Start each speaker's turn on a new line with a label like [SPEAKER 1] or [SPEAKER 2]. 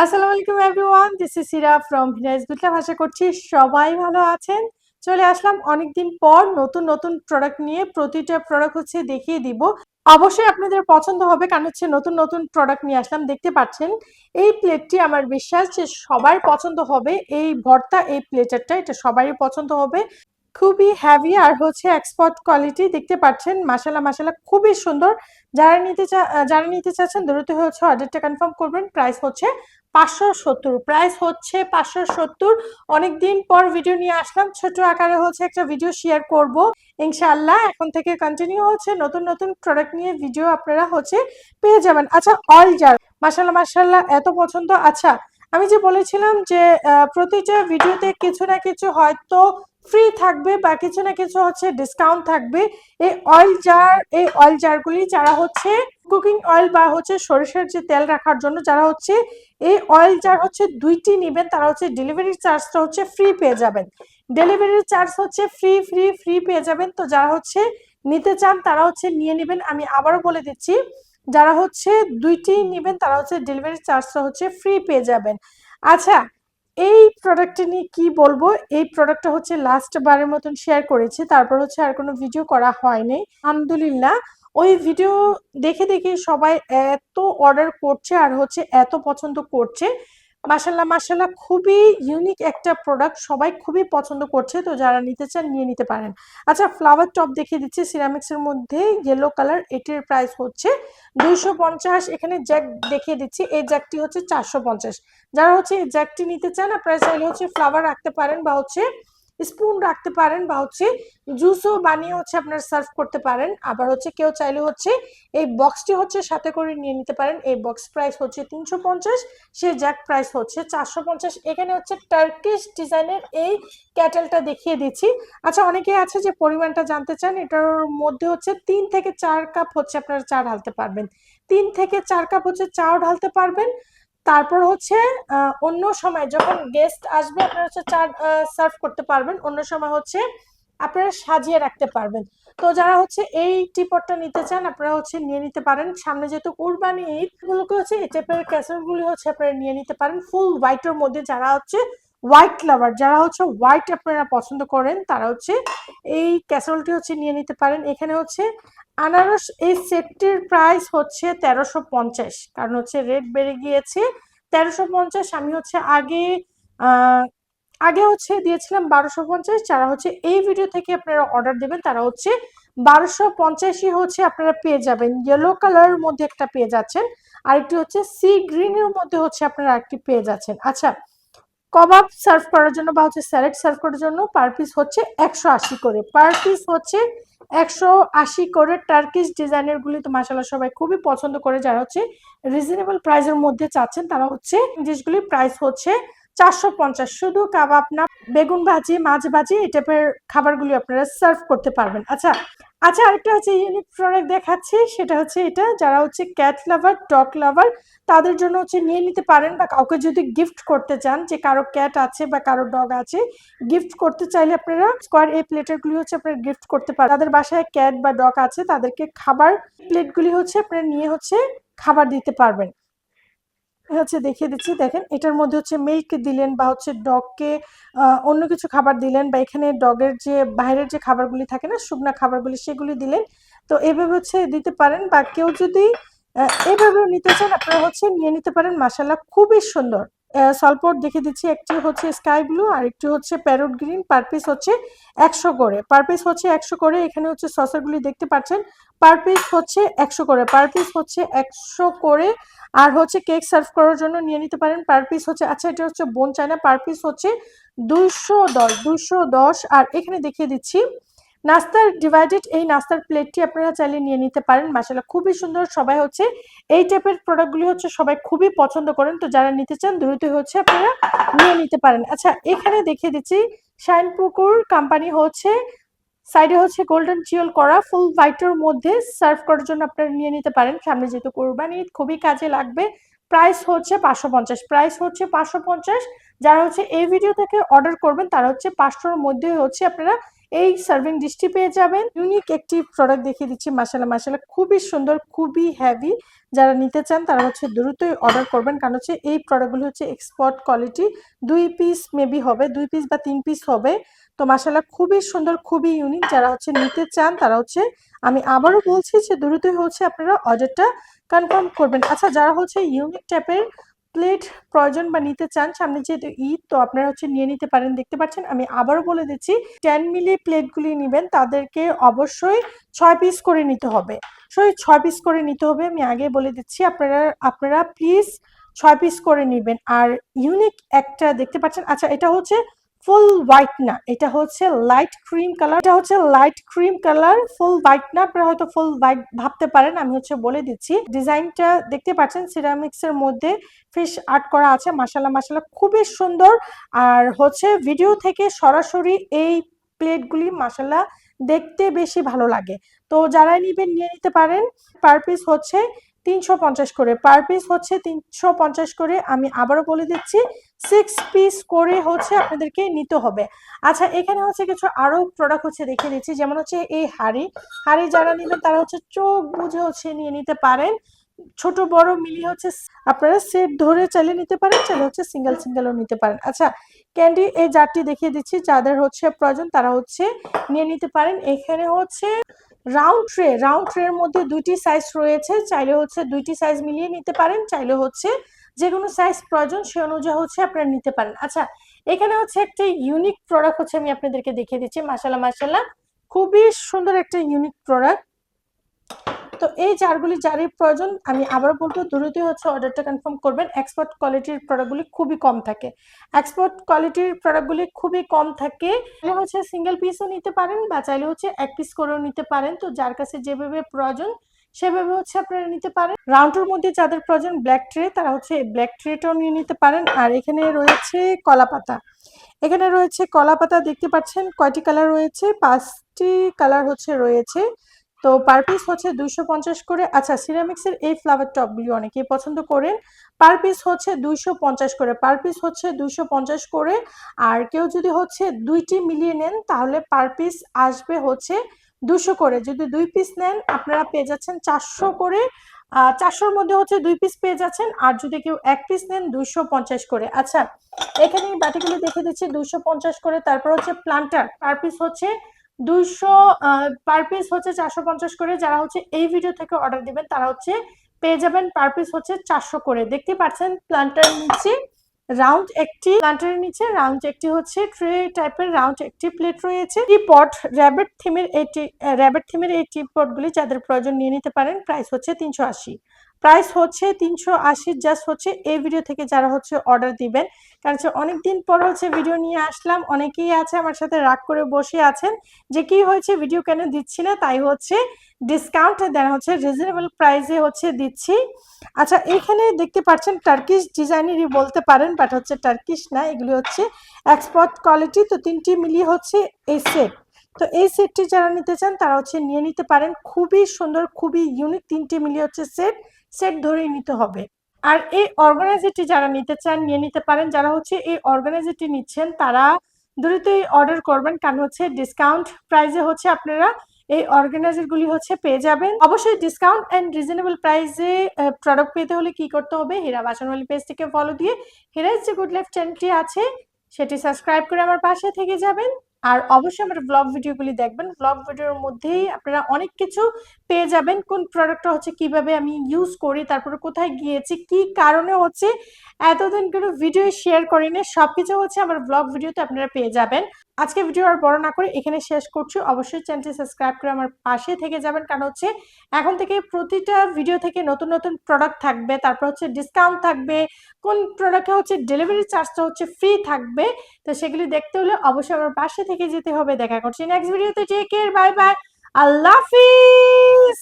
[SPEAKER 1] আসসালামু আলাইকুম everyone, this is Sira from ভিনাইস বিটলাভ। আশা করছি সবাই ভালো আছেন। চলে আসলাম অনেকদিন পর নতুন নতুন প্রোডাক্ট নিয়ে। প্রতিটা প্রোডাক্ট দেখিয়ে দিব। অবশ্যই আপনাদের পছন্দ হবে, কারণ নতুন নতুন প্রোডাক্ট নিয়ে আসলাম। দেখতে পাচ্ছেন এই প্লেটটি, আমার বিশ্বাস যে সবার পছন্দ হবে। এই ভর্তা, এই প্লেটারটা, এটা সবারই পছন্দ হবে। খুবই হেভি আর এক্সপোর্ট কোয়ালিটি। দেখতে পাচ্ছেন মাশাআল্লাহ মাশাআল্লাহ, খুবই সুন্দর। যারা নিতে চাচ্ছেন দ্রুত অর্ডারটা কনফার্ম করবেন। Price 570, price 570। অনেকদিন পর ভিডিও নিয়ে আসলাম, ছোট আকারে একটা ভিডিও শেয়ার করব ইনশাআল্লাহ। এখন থেকে কন্টিনিউ নতুন নতুন প্রোডাক্ট নিয়ে ভিডিও আপনারা পেয়ে যাবেন। আচ্ছা, অয়েল জার মাশাআল্লাহ মাশাআল্লাহ, এত পছন্দ। আচ্ছা, আমি যে বলেছিলাম যে প্রতিটা ভিডিওতে কিছু না কিছু হয়তো ফ্রি থাকবে বা কিছু না কিছু ডিসকাউন্ট থাকবে। এই অয়েল জারগুলি যারা কুকিং অয়েল বা সরিষার যে তেল রাখার জন্য, যারা এই অয়েল জার দুইটি নেবেন, তারা ডেলিভারি চার্জটা ফ্রি পেয়ে যাবেন। Delivery charge free free free পেয়ে যাবেন। তো যারা নিতে চান তারা নিয়ে নেবেন। আমি আবারও বলে দিচ্ছি, যারা দুইটি নেবেন তারা ডেলিভারি চার্জটা ফ্রি পেয়ে যাবেন। আচ্ছা, এই প্রোডাক্টটা নিয়ে কি বলবো। এই প্রোডাক্টটা লাস্ট বারের মতন শেয়ার করেছি, তারপর আর কোনো ভিডিও করা হয়নি আলহামদুলিল্লাহ। ওই ভিডিও দেখে দেখে সবাই এত অর্ডার করছে আর এত পছন্দ করছে। মাশাআল্লাহ মাশাআল্লাহ, খুবই ইউনিক একটা প্রোডাক্ট, সবাই খুবই পছন্দ করছে। তো যারা নিতে চান নিয়ে নিতে পারেন। আচ্ছা, ফ্লাওয়ার টপ দেখিয়ে দিচ্ছি সিরামিক্স এর মধ্যে, ইয়েলো কালার। এটির প্রাইস 250। এখানে জ্যাক দেখিয়ে দিচ্ছি, এই জ্যাকটি 450। যারা এই জ্যাকটি নিতে চান, আপনারা চাইলে ফ্লাওয়ার রাখতে পারেন বা স্পুন রাখতে পারেন বা জুসও বানিয়ে আপনারা সার্ভ করতে পারেন। আবার কেউ চাইলে এই বক্সটি সাথে করে নিয়ে নিতে পারেন। এই বক্স প্রাইস 350, সে জ্যাক প্রাইস 450। এখানে টার্কিশ ডিজাইনের এই ক্যাটেলটা দেখিয়ে দিচ্ছি। আচ্ছা, অনেকে আছে যে পরিমাণটা জানতে চান। এটার মধ্যে 3 থেকে 4 কাপ আপনারা চা ঢালতে পারবেন। 3 থেকে 4 কাপ চাও ঢালতে পারবেন। তারপর অন্য সময় যখন গেস্ট আসবে, আপনারা চা সার্ভ করতে পারবেন। অন্য সময় আপনারা সাজিয়ে রাখতে পারবেন। তো যারা এই টিপটটা নিতে চান, আপনারা নিয়ে নিতে পারেন। সামনে যেহেতু কুরবানি ঈদ, এগুলোকে এই টাইপের ক্যাসেরগুলি আপনারা নিয়ে নিতে পারেন ফুল হোয়াইটের মধ্যে। যারা হোয়াইট লাভার, যারা হোয়াইট আপনারা পছন্দ করেন, তারা এই ক্যাসেরোলটি নিয়ে নিতে পারেন। এখানে আনারস, এই সেটটির প্রাইস 1350, কারণ রেট বেড়ে গিয়েছে। 1350। আমি আগে দিয়েছিলাম 1250। যারা এই ভিডিও থেকে আপনারা অর্ডার দেবেন, তারা 1250ই আপনারা পেয়ে যাবেন। ইয়েলো কালারের মধ্যে একটা পেয়ে যাচ্ছেন, আরেকটি সি গ্রিনের মধ্যে আপনারা একটি পেয়ে যাচ্ছেন। আচ্ছা, কবাব সার্ভ করার জন্য বা স্যালাড সার্ভ করার জন্য পার পিস 180 করে, পার পিস 180 করে। টার্কিশ ডিজাইনের গুলি তো মাশাআল্লাহ সবাই খুবই পছন্দ করে। যারা রিজনেবল প্রাইসের মধ্যে চাচ্ছেন, তারা ডিশগুলি প্রাইস 450। শুধু কাবাব না, বেগুন ভাজি, মাছ ভাজি, এই টাইপের খাবারগুলি আপনারা সার্ভ করতে পারবেন। আচ্ছা আচ্ছা, আরেকটা ইউনিক প্রোডাক্ট দেখাচ্ছি, সেটা এটা। যারা ক্যাট লাভার, ডগ লাভার, তাদের জন্য নিয়ে নিতে পারেন। বা কাউকে যদি গিফট করতে চান, যে কারো ক্যাট আছে বা কারো ডগ আছে, গিফট করতে চাইলে আপনারা স্কোয়ার এই প্লেটের গুলি আপনারা গিফট করতে পারেন। তাদের বাসায় ক্যাট বা ডগ আছে, তাদেরকে খাবার প্লেটগুলি আপনারা নিয়ে খাবার দিতে পারবেন। দেখিয়ে দিচ্ছি, দেখেন এটার মধ্যে মিল্ক দিলেন বা ডগকে অন্য কিছু খাবার দিলেন, বা এখানে ডগের যে বাইরের যে খাবারগুলি থাকে না, শুকনা খাবারগুলি, সেগুলি দিলেন। তো এইভাবে দিতে পারেন। বা কেউ যদি এইভাবেও নিতে চান, আপনারা নিয়ে নিতে পারেন। মাশাআল্লাহ, খুবই সুন্দর। সলপট দেখিয়ে দিচ্ছি, একটি স্কাই ব্লু আর একটি প্যারট গ্রিন। পার পিস 100 করে, পার পিস 100 করে। এখানে সসের গুলি দেখতে পাচ্ছেন, পার পিস 100 করে, পার পিস 100 করে। আর কেক সার্ভ করার জন্য নিয়ে নিতে পারেন। পার পিস আচ্ছা, এটা বোন চায়না, পার পিস 210। আর এখানে দেখিয়ে দিচ্ছি নাস্তার ডিভাইডেড, এই নাস্তার প্লেটটি আপনারা চাইলে নিয়ে নিতে পারেন। মাশাআল্লাহ, খুবই সুন্দর। সবাই এই টাইপের প্রোডাক্টগুলি সবাই খুবই পছন্দ করেন। তো যারা নিতে চান দ্রুত আপনারা নিয়ে নিতে পারেন। আচ্ছা, এখানে দেখিয়ে দিচ্ছি শাইনপুকুর কোম্পানি সাইডে গোল্ডেন চিওল করা ফুল হোয়াইটের মধ্যে সার্ভ করার জন্য আপনারা নিয়ে নিতে পারেন। সামনে যেহেতু কুরবানি ঈদ, খুবই কাজে লাগবে। Price 550, price 550। যারা এই ভিডিও থেকে অর্ডার করবেন, তারা 500-র মধ্যে আপনারা এই সার্ভিং ডিশটি পেয়ে যাবেন। ইউনিক একটি প্রোডাক্ট দেখিয়ে দিচ্ছি, মাশাআল্লাহ মাশাআল্লাহ খুবই সুন্দর, খুবই হেভি। যারা নিতে চান তারা হচ্ছে দ্রুতই অর্ডার করবেন, কারণ হচ্ছে এই প্রোডাক্টগুলো হচ্ছে এক্সপোর্ট কোয়ালিটি। 2 পিস মেবি হবে, 2 পিস বা 3 পিস হবে। তো মাশাআল্লাহ খুবই সুন্দর, খুবই ইউনিক। যারা হচ্ছে নিতে চান তারা হচ্ছে, আমি আবারও বলছি যে দ্রুতই হচ্ছে আপনারা অর্ডারটা কনফার্ম করবেন। আচ্ছা, যারা হচ্ছে ইউনিক টাইপের প্লেট প্রয়োজন বা নিতে চান, সামনে যেহেতু ঈদ, তো আপনারা হচ্ছে নিয়ে নিতে পারেন। দেখতে পাচ্ছেন, আমি আবারও বলে দিচ্ছি, 10 মিলি প্লেটগুলি নেবেন তাদেরকে অবশ্যই 6 পিস করে নিতে হবে। 6 পিস করে নিতে হবে, আমি আগে বলে দিচ্ছি। আপনারা আপনারা প্লিজ 6 পিস করে নেবেন। আর ইউনিক একটা দেখতে পাচ্ছেন, আচ্ছা এটা হচ্ছে ফুল হোয়াইট না, এটা হচ্ছে লাইট ক্রিম কালার। এটা হচ্ছে লাইট ক্রিম কালার, ফুল হোয়াইট না। আপনারা হয়তো ফুল হোয়াইট ভাবতে পারেন, আমি হচ্ছে বলে দিচ্ছি। ডিজাইনটা দেখতে পাচ্ছেন, সিরামিক্স এর মধ্যে ফিশ আর্ট করা আছে। মাশাআল্লাহ মাশাআল্লাহ খুবই সুন্দর। আর হচ্ছে ভিডিও থেকে সরাসরি এই প্লেটগুলি মাশাআল্লাহ দেখতে বেশি ভালো লাগে। তো যারাই নিবেন নিয়ে নিতে পারেন। পার পিস হচ্ছে 350 করে, পার পিস হচ্ছে 350 করে। আমি আবারও বলে দিচ্ছি, 6 পিস করে হচ্ছে আপনাদেরকে নিতে হবে। আচ্ছা, এখানে হচ্ছে কিছু আরো প্রোডাক্ট হচ্ছে দেখিয়ে দিচ্ছি, যেমন হচ্ছে এই হাঁড়ি যারা নেবেন তারা হচ্ছে চোখ বুঝে হচ্ছে নিয়ে নিতে পারেন। ছোট বড় মিলিয়ে হচ্ছে আপনারা সেট ধরে চাইলে নিতে পারেন, চাইলে হচ্ছে সিঙ্গেল সিঙ্গেলও নিতে পারেন। আচ্ছা, ক্যান্ডি এই জারটি দেখিয়ে দিচ্ছি, যাদের হচ্ছে প্রয়োজন তারা হচ্ছে নিয়ে নিতে পারেন। এখানে হচ্ছে রাউন্ড ট্রের মধ্যে 2টি সাইজ রয়েছে, চাইলে হচ্ছে 2টি সাইজ মিলিয়ে নিতে পারেন, চাইলে হচ্ছে যে কোনো সাইজ প্রয়োজন সে অনুযায়ী হচ্ছে আপনারা নিতে পারেন। আচ্ছা, এখানে হচ্ছে একটা ইউনিক প্রোডাক্ট হচ্ছে আমি আপনাদেরকে দেখিয়ে দিচ্ছি। মাশাআল্লাহ মাশাআল্লাহ খুবই সুন্দর একটা ইউনিক প্রোডাক্ট। তো এই জারগুলি যারই প্রয়োজন, আমি আবারও বলবো দ্রুতই হচ্ছে অর্ডারটা কনফার্ম করবেন। এক্সপোর্ট কোয়ালিটির প্রোডাক্টগুলি খুবই কম থাকে, এক্সপোর্ট কোয়ালিটির প্রোডাক্টগুলি খুবই কম থাকে। চাইলে হচ্ছে সিঙ্গেল পিসও নিতে পারেন বা চাইলে হচ্ছে 1 পিস করেও নিতে পারেন। তো যার কাছে যেভাবে প্রয়োজন সেভাবে হচ্ছে আপনারা নিতে পারেন। রাউন্ডের মধ্যে যাদের প্রয়োজন ব্ল্যাক ট্রে, তারা হচ্ছে ব্ল্যাক ট্রেটাও নিয়ে নিতে পারেন। আর এখানে রয়েছে কলা পাতা, এখানে রয়েছে কলা পাতা। দেখতে পাচ্ছেন কয়টি কালার রয়েছে, 5টি কালার হচ্ছে রয়েছে। তো পার পিস হচ্ছে 250 করে। আচ্ছা, সিরামিক্সের এই ফ্লাওয়ার টপগুলি অনেকেই পছন্দ করেন। পার পিস হচ্ছে 250 করে, পার পিস হচ্ছে 250 করে। আর কেউ যদি হচ্ছে 2টি মিলিয়ে নেন তাহলে পার পিস আসবে হচ্ছে 200 করে। যদি 2 পিস নেন আপনারা পেয়ে যাচ্ছেন 400 করে। 400-র মধ্যে হচ্ছে 2 পিস পেয়ে যাচ্ছেন। আর যদি কেউ 1 পিস নেন 250 করে। আচ্ছা, এখানে এই বাটিগুলো দেখে দিচ্ছি 250 করে। তারপর হচ্ছে প্লান্টার, পার পিস হচ্ছে 200, পার পিস হচ্ছে 450 করে। যারা হচ্ছে এই ভিডিও থেকে অর্ডার দিবেন তারা হচ্ছে পেয়ে যাবেন পার পিস হচ্ছে 400 করে। দেখতে পাচ্ছেন প্লান্টার নিচে রাউন্ড একটি, প্লান্টারের নিচে রাউন্ড একটি হচ্ছে ট্রে টাইপের রাউন্ড একটি প্লেট রয়েছে। টি পট র্যাবিট থিমের এই টি পটগুলি যাদের প্রয়োজন নিয়ে নিতে পারেন। প্রাইস হচ্ছে 380, প্রাইস হচ্ছে 380। জাস্ট হচ্ছে এই ভিডিও থেকে যারা হচ্ছে অর্ডার দিবেন, কারণ হচ্ছে অনেকদিন পর হচ্ছে ভিডিও নিয়ে আসলাম। অনেকেই আছে আমার সাথে রাগ করে বসে আছেন যে কি হয়েছে ভিডিও কেন দিচ্ছি না, তাই হচ্ছে ডিসকাউন্ট দেন হচ্ছে রিজনেবল প্রাইসে হচ্ছে দিচ্ছি। আচ্ছা, এখানে দেখতে পাচ্ছেন টার্কিশ ডিজাইনেরই বলতে পারেন, বাট হচ্ছে টার্কিশ না, এগুলি হচ্ছে এক্সপোর্ট কোয়ালিটি। তো 3টি মিলিয়ে হচ্ছে এই সেট। তো এই সেটটি যারা নিতে চান তারা হচ্ছে নিয়ে নিতে পারেন। খুবই সুন্দর, খুবই ইউনিক, 3টি মিলিয়ে হচ্ছে সেট ধরেই নিতে হবে। আর এই অর্গানাইজারটি যারা নিতে চান নিয়ে নিতে পারেন। যারা হচ্ছে এই অর্গানাইজারটি নিচ্ছেন তারা দ্রুতই অর্ডার করবেন, কারণ হচ্ছে ডিসকাউন্ট প্রাইসে হচ্ছে আপনারা এই অর্গানাইজার গুলি হচ্ছে পেয়ে যাবেন। অবশ্যই ডিসকাউন্ট এন্ড রিজনেবল প্রাইসে প্রোডাক্ট পেতে হলে কি করতে হবে, হীরা বাসনওয়ালি পেজটিকে ফলো দিয়ে হীরাজ যে গুড লাইফ চ্যানেলটি আছে সেটি সাবস্ক্রাইব করে আমার পাশে থেকে যাবেন। আর অবশ্যই আমার ব্লগ ভিডিওগুলি দেখবেন, ব্লগ ভিডিওর মধ্যেই আপনারা অনেক কিছু পেয়ে যাবেন। কোন প্রোডাক্টটা হচ্ছে কিভাবে আমি ইউজ করি, তারপরে কোথায় গিয়েছি, কি কারণে হচ্ছে এতদিন কোনো ভিডিও শেয়ার করিনি, সবকিছু হচ্ছে আমার ব্লগ ভিডিওতে আপনারা পেয়ে যাবেন। আজকে ভিডিও আর বড় না করে এখানে শেষ করছি। অবশ্যই চ্যানেলটি সাবস্ক্রাইব করে আমার পাশে থেকে যাবেন, কারণ হচ্ছে এখন থেকে প্রতিটা ভিডিও থেকে নতুন নতুন প্রোডাক্ট থাকবে, তারপর হচ্ছে ডিসকাউন্ট থাকবে, কোন প্রোডাক্টে হচ্ছে ডেলিভারি চার্জটা হচ্ছে ফ্রি থাকবে। তো সেগুলি দেখতে হলে অবশ্যই আমার পাশে থেকে যেতে হবে। দেখা করছি নেক্সট ভিডিওতে। টেক কেয়ার, বাই বাই, আল্লাহ হাফিজ।